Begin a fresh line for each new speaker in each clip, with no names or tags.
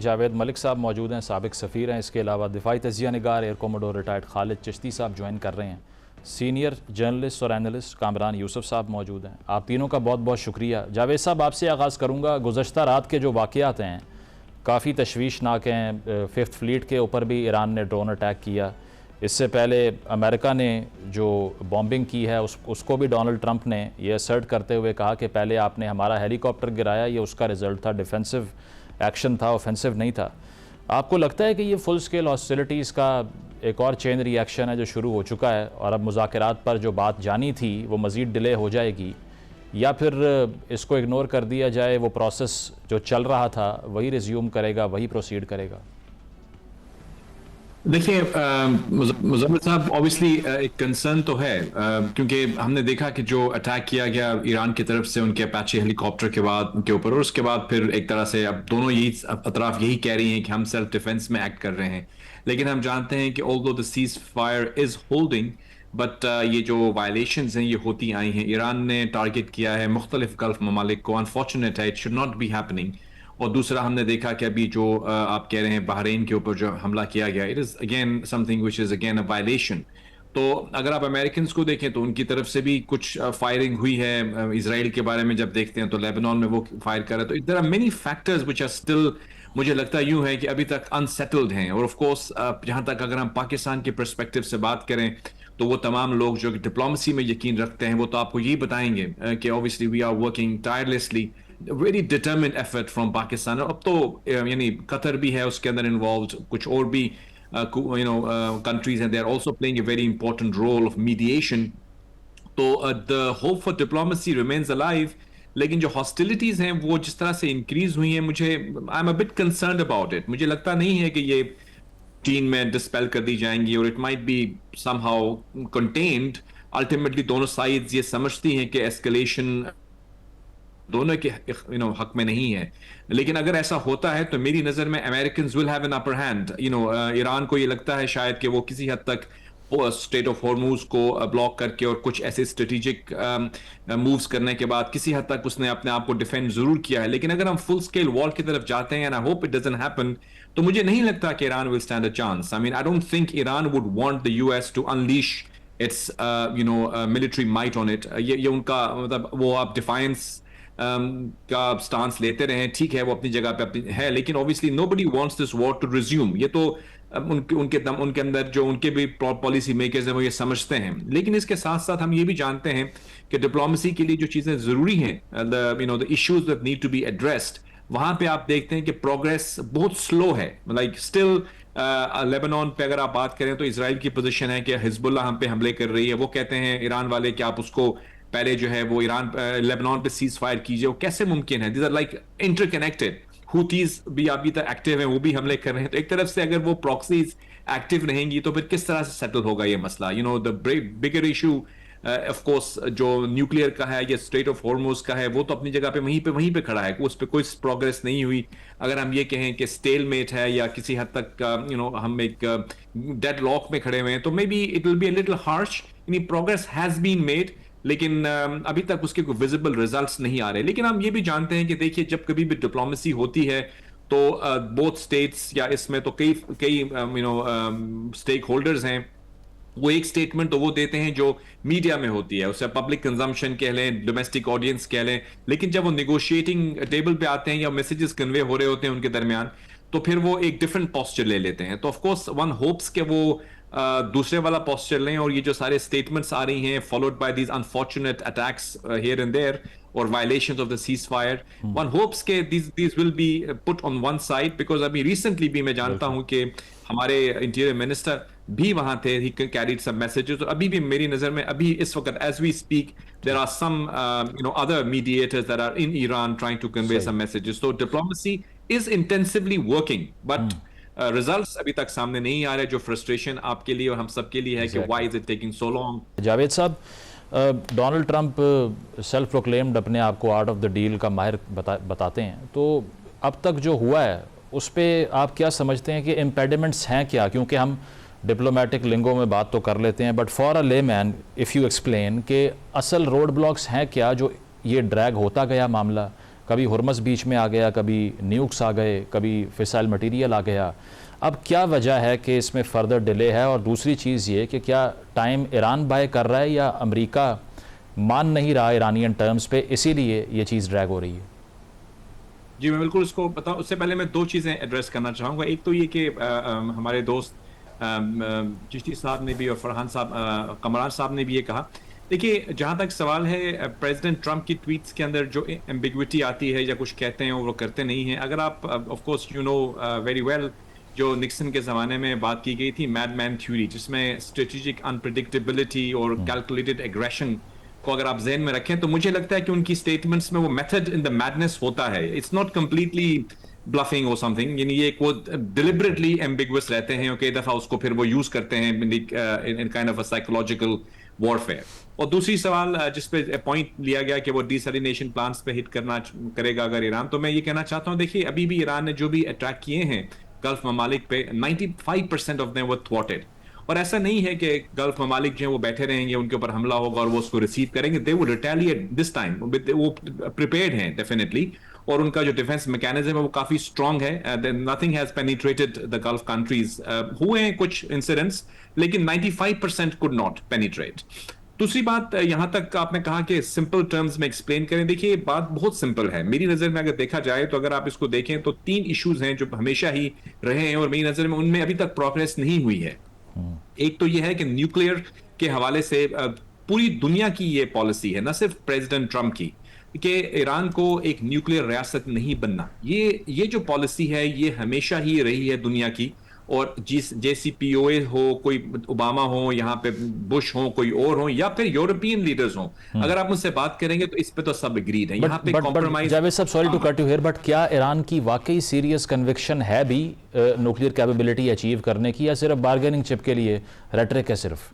जावेद मलिक साहब मौजूद हैं, साबिक सफ़ीर हैं। इसके अलावा दिफाई तजिया निगार air commodore retired Khalid Chishti साहब ज्वाइन कर रहे हैं। सीनियर जर्नलिस्ट और एनालिस्ट कामरान यूसुफ साहब मौजूद हैं। आप तीनों का बहुत बहुत शुक्रिया। जावेद साहब, आपसे आगाज़ करूँगा। गुज़श्ता रात के जो वाक़यात हैं काफ़ी तशवीशनाक हैं। फिफ्थ फ्लीट के ऊपर भी ईरान ने ड्रोन अटैक किया। इससे पहले अमेरिका ने जो बॉम्बिंग की है उसको भी डोनाल्ड ट्रंप ने ये असर्ट करते हुए कहा कि पहले आपने हमारा हेलीकॉप्टर गिराया, ये उसका रिज़ल्ट था, डिफेंसिव एक्शन था, ऑफेंसिव नहीं था। आपको लगता है कि ये फुल स्केल हॉस्टिलिटीज़ का एक और चेन रिएक्शन है जो शुरू हो चुका है और अब मुज़ाकरात पर जो बात जानी थी वो मज़ीद डिले हो जाएगी, या फिर इसको इग्नोर कर दिया जाए, वो प्रोसेस जो चल रहा था वही रिज्यूम करेगा, वही प्रोसीड करेगा?
देखिए मुज़म्मिल साहब, ऑब्वियसली एक कंसर्न तो है, क्योंकि हमने देखा कि जो अटैक किया गया ईरान की तरफ से उनके अपाचे हेलीकॉप्टर के बाद उनके ऊपर, और उसके बाद फिर एक तरह से अब दोनों यही अतराफ यही कह रही हैं कि हम सेल्फ डिफेंस में एक्ट कर रहे हैं। लेकिन हम जानते हैं कि although the cease fire is holding, but ये जो वायलेशंस हैं ये होती आई हैं। ईरान ने टारगेट किया है मुख्तलिफ गल्फ ममालिक को। अनफॉर्चुनेट है, it should not be happening. और दूसरा हमने देखा कि अभी जो आप कह रहे हैं बहरीन के ऊपर जो हमला किया गया, it is again something which is again a violation. तो अगर आप अमेरिकन को देखें तो उनकी तरफ से भी कुछ फायरिंग हुई है। इसराइल के बारे में जब देखते हैं तो लेबनान में वो फायर कर रहा है। तो there are many factors which are still, मुझे लगता है यूं है कि अभी तक अनसेटल्ड हैं। और ऑफ कोर्स जहां तक अगर हम पाकिस्तान के पर्सपेक्टिव से बात करें तो वो तमाम लोग जो डिप्लोमेसी में यकीन रखते हैं वो तो आपको यही बताएंगे कि obviously we are working tirelessly, very determined effort from Pakistan. अब तो यानी कतर भी है उसके अंदर इन्वॉल्व, कुछ और भी कंट्रीज हैं, they are also playing a very important role of mediation. तो the hope for diplomacy remains alive. लेकिन जो हॉस्टिलिटीज हैं वो जिस तरह से इंक्रीज हुई हैं, मुझे I am a bit concerned about it. मुझे लगता नहीं है कि ये चीन में डिस्पेल कर दी जाएंगी और it might be somehow contained. Ultimately दोनों साइड्स ये समझती हैं कि एस्केलेशन दोनों के हक में नहीं है। लेकिन अगर ऐसा होता है तो मेरी नजर में American will have an upper hand. Iran को ये लगता है शायद कि वो किसी हद तक स्टेट ऑफ हॉर्मूज को ब्लॉक करके और कुछ ऐसे स्ट्रेटेजिक मूव्स करने के बाद किसी हद तक उसने अपने आप को डिफेंड जरूर किया है। लेकिन अगर हम फुल स्केल वॉर की तरफ जाते हैं, and I hope it doesn't happen, तो मुझे नहीं लगता कि Iran will stand a chance. I mean I don't think Iran would want the US to unleash its military might on it. ये उनका मतलब, वो आप डिफाइंस का स्टांस लेते रहे, ठीक है, वो अपनी जगह पे अपनी है, लेकिन obviously nobody wants this war to resume. ये तो उनके अंदर जो उनके भी पॉलिसी मेकर्स हैं वो ये समझते हैं। लेकिन इसके साथ साथ हम ये भी जानते हैं कि डिप्लोमेसी के लिए जो चीजें जरूरी हैं, the issues that need to be addressed, वहां पे आप देखते हैं कि प्रोग्रेस बहुत स्लो है। लाइक स्टिल लेबनान पे अगर आप बात करें तो इसराइल की पोजीशन है कि हिजबुल्लाह हम पे हमले कर रही है। वो कहते हैं ईरान वाले कि आप उसको पहले जो है वो ईरान लेबनान पे सीज फायर कीजिए। वो कैसे मुमकिन है? These are like interconnected. Houthis भी अभी तक एक्टिव हैं, वो भी हमले कर रहे हैं। तो एक तरफ से अगर वो प्रॉक्सीज एक्टिव रहेंगी तो फिर किस तरह से सेटल होगा ये मसला? The bigger issue of course जो न्यूक्लियर का है या स्ट्रेट ऑफ हॉर्मोज का है, वो तो अपनी जगह पे वहीं पे खड़ा है, उस पर कोई प्रोग्रेस नहीं हुई। अगर हम ये कहें कि स्टेलमेट है या किसी हद तक हम एक डेड लॉक में खड़े हुए हैं, तो maybe it will be a little harsh. Progress has been made, लेकिन अभी तक उसके कोई विजिबल रिजल्ट्स नहीं आ रहे। लेकिन हम ये भी जानते हैं कि देखिए, जब कभी भी डिप्लोमेसी होती है तो बोथ स्टेट्स या इसमें तो कई स्टेक होल्डर्स हैं, वो एक स्टेटमेंट तो वो देते हैं जो मीडिया में होती है, उसे पब्लिक कंजम्पशन कह लें, डोमेस्टिक ऑडियंस कह लें। लेकिन जब वो निगोशिएटिंग टेबल पे आते हैं या मैसेजेस कन्वे हो रहे होते हैं उनके दरमियान, तो फिर वो एक डिफरेंट पोस्चर ले लेते हैं। तो ऑफ कोर्स वन होप्स के वो दूसरे वाला पोस्चर लें। और ये जो सारे स्टेटमेंट्स आ रही हैं followed by these unfortunate attacks here and there और violations of the ceasefire, one hopes के these will be put on one side. Because अभी रिसेंटली भी मैं जानता हूं कि हमारे इंटीरियर मिनिस्टर भी वहां थे, ही कैरीड सम मैसेजेस। और अभी भी मेरी नजर में अभी इस वक्त as we speak there are some other mediators that are in Iran trying to convey some messages. तो diplomacy is intensively working, but results अभी तक सामने नहीं आ रहे, जो फ्रस्ट्रेशन आपके लिए और हम सब के लिए है कि why is it taking so long.
Javed साहब, डोनाल्ड ट्रंप सेल्फ प्रोक्लेम्ड अपने आप को आर्ट ऑफ द डील का माहिर बताते हैं, तो अब तक जो हुआ है उस पर आप क्या समझते हैं कि इम्पेडिमेंट्स हैं क्या? क्योंकि हम डिप्लोमेटिक लिंगो में बात तो कर लेते हैं, but for a layman if you explain कि असल रोड ब्लॉक्स हैं क्या जो ये ड्रैग होता गया मामला, कभी हुरमस बीच में आ गया, कभी न्यूक्स आ गए, कभी फिसाइल मटीरियल आ गया। अब क्या वजह है कि इसमें फ़र्दर डिले है? और दूसरी चीज़ ये कि क्या टाइम ईरान बाय कर रहा है या अमेरिका मान नहीं रहा ईरानियन टर्म्स पे, इसीलिए ये चीज़ ड्रैग हो रही है?
जी, मैं बिल्कुल उसको बताऊँ। उससे पहले मैं 2 चीज़ें एड्रेस करना चाहूँगा। एक तो ये कि हमारे दोस्त चिश्ती साहब ने भी और फरहान साहब कमरान साहब ने भी ये कहा। देखिए, जहाँ तक सवाल है प्रेज़िडेंट ट्रंप की ट्वीट्स के अंदर जो एम्बिग्विटी आती है या कुछ कहते हैं और वो करते नहीं हैं। अगर आप of course you know very well, जो निक्सन के ज़माने में बात की गई थी मैडमैन थ्योरी, जिसमें स्ट्रेटेजिक अनप्रेडिक्टेबिलिटी और कैलकुलेटेड एग्रेशन को अगर आप ज़हन में रखें, तो मुझे लगता है कि उनकी स्टेटमेंट्स में वो मेथड इन द मैडनेस होता है। इट्स नॉट कंप्लीटली ब्लफिंग और समथिंग, यानी ये वो डिलिबरेटली एम्बिगुअस रहते हैं और कई दफा उसको फिर वो यूज करते हैं in kind of a psychological warfare. और दूसरी सवाल जिस पे पॉइंट लिया गया कि वो डिसैलिनेशन प्लांट्स पे हिट करेगा अगर ईरान, तो मैं ये कहना चाहता हूँ, देखिए अभी भी ईरान ने जो भी अटैक किए हैं गल्फ ममालिक पे, 95% ऑफ देम वर थ्वाटेड। और ऐसा नहीं है कि गल्फ ममालिक जो है वो बैठे रहेंगे, उनके ऊपर हमला होगा और वो उसको रिसीव करेंगे। They would retaliate this time, वो प्रिपेयर्ड हैं डेफिनेटली, और उनका जो डिफेंस मैकेनिज्म है वो काफी स्ट्रांग है। Nothing has penetrated the gulf countries. हुए हैं कुछ इंसिडेंट्स, लेकिन 95% कुड नॉट पेनिट्रेट। दूसरी बात, यहां तक आपने कहा कि सिंपल टर्म्स में एक्सप्लेन करें। देखिए, बात बहुत सिंपल है मेरी नजर में। अगर देखा जाए तो अगर आप इसको देखें तो 3 इश्यूज हैं जो हमेशा ही रहे हैं और मेरी नजर में उनमें अभी तक प्रोग्रेस नहीं हुई है। एक तो यह है कि न्यूक्लियर के हवाले से पूरी दुनिया की ये पॉलिसी है, न सिर्फ प्रेसिडेंट ट्रंप की, कि ईरान को एक न्यूक्लियर रियासत नहीं बनना। ये जो पॉलिसी है ये हमेशा ही रही है दुनिया की। और JCPOA हो, कोई ओबामा हो, यहाँ पे बुश हो, कोई और हो, या फिर यूरोपियन लीडर्स हो, अगर आप मुझसे बात करेंगे तो इस पे तो सब एग्रीड है। यहाँ पे compromise.
Javed sahab, sorry to cut you here, but क्या ईरान की वाकई सीरियस कन्विक्शन है भी न्यूक्लियर कैपेबिलिटी अचीव करने की, या सिर्फ बार्गेनिंग चिप के लिए रेटरिक है सिर्फ?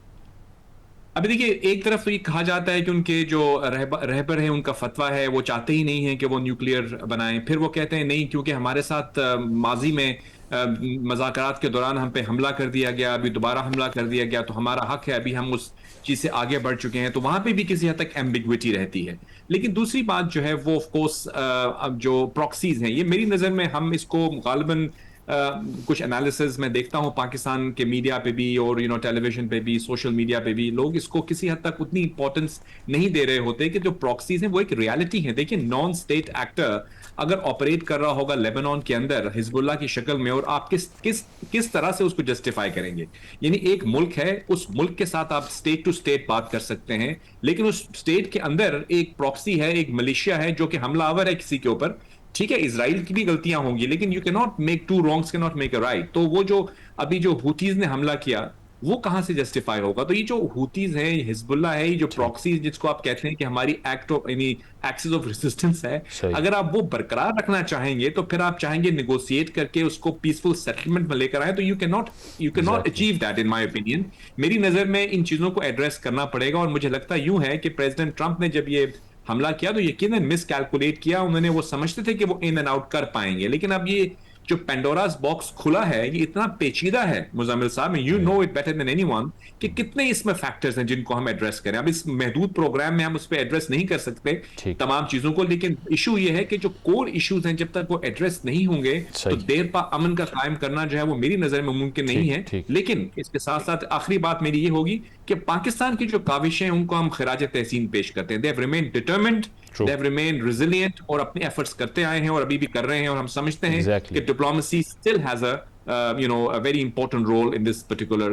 अभी देखिए, एक तरफ तो ये कहा जाता है कि उनके जो रहबर है उनका फतवा है, वो चाहते ही नहीं है कि वो न्यूक्लियर बनाएं। फिर वो कहते हैं नहीं, क्योंकि हमारे साथ माजी में मज़ाकरात के दौरान हम पे हमला कर दिया गया, अभी दोबारा हमला कर दिया गया, तो हमारा हक है, अभी हम उस चीज से आगे बढ़ चुके हैं। तो वहां पे भी किसी हद तक एम्बिग्विटी रहती है। लेकिन दूसरी बात जो है वो ऑफ कोर्स अब जो प्रॉक्सीज हैं, ये मेरी नजर में हम इसको गालिबन कुछ एनालिसिस में देखता हूं पाकिस्तान के मीडिया पे भी और टेलीविजन पे भी, सोशल मीडिया पे भी, लोग इसको किसी हद तक उतनी इंपॉर्टेंस नहीं दे रहे होते कि जो प्रॉक्सीज हैं वो एक रियलिटी है। देखिए, नॉन स्टेट एक्टर अगर ऑपरेट कर रहा होगा लेबनान के अंदर हिजबुल्लाह की शक्ल में, और आप किस तरह से उसको जस्टिफाई करेंगे? यानी एक मुल्क है, उस मुल्क के साथ आप स्टेट टू स्टेट बात कर सकते हैं, लेकिन उस स्टेट के अंदर एक प्रॉक्सी है, एक मलेशिया है जो कि हमलावर है किसी के ऊपर। ठीक है, इजराइल की भी गलतियां होंगी, लेकिन you can not make two wrongs can not make a right. तो वो जो अभी जो हुतीज ने हमला किया वो कहां से जस्टिफाई होगा? तो ये जो हुतीज है, हिजबुल्लाह है, ये जो प्रॉक्सी जिसको आप कहते हैं कि हमारी एक्ट ऑफ यानी एक्सिस ऑफ रेजिस्टेंस है, अगर आप वो बरकरार रखना चाहेंगे तो फिर आप चाहेंगे निगोशिएट करके उसको पीसफुल सेटलमेंट में लेकर आए, तो you can not achieve that in my opinion. मेरी नजर में इन चीजों को एड्रेस करना पड़ेगा। और मुझे लगता यूं है कि प्रेसिडेंट ट्रंप ने जब ये हमला किया तो यकीनन मिस कैलकुलेट किया उन्होंने। वो समझते थे कि वो इन एंड आउट कर पाएंगे, लेकिन अब ये जो पेंडोरास बॉक्स खुला है ये इतना पेचीदा है मुजम्मिल साहब, you know it better than anyone, कि कितने इसमें फैक्टर्स हैं जिनको हम एड्रेस करें। अब इस महदूद प्रोग्राम में हम उस पर एड्रेस नहीं कर सकते तमाम चीजों को, लेकिन इशू ये है कि जो कोर इश्यूज हैं जब तक वो एड्रेस नहीं होंगे तो देर पा अमन का कायम करना जो है वो मेरी नजर में मुमकिन नहीं है। लेकिन इसके साथ साथ आखिरी बात मेरी ये होगी कि पाकिस्तान की जो काविशें उनको हम खिराज तहसीन पेश करते हैं। They have remained determined, they have remained resilient, और अपने एफर्ट्स करते आए हैं और अभी भी कर रहे हैं। और हम समझते हैं कि diplomacy still has a very important role in this particular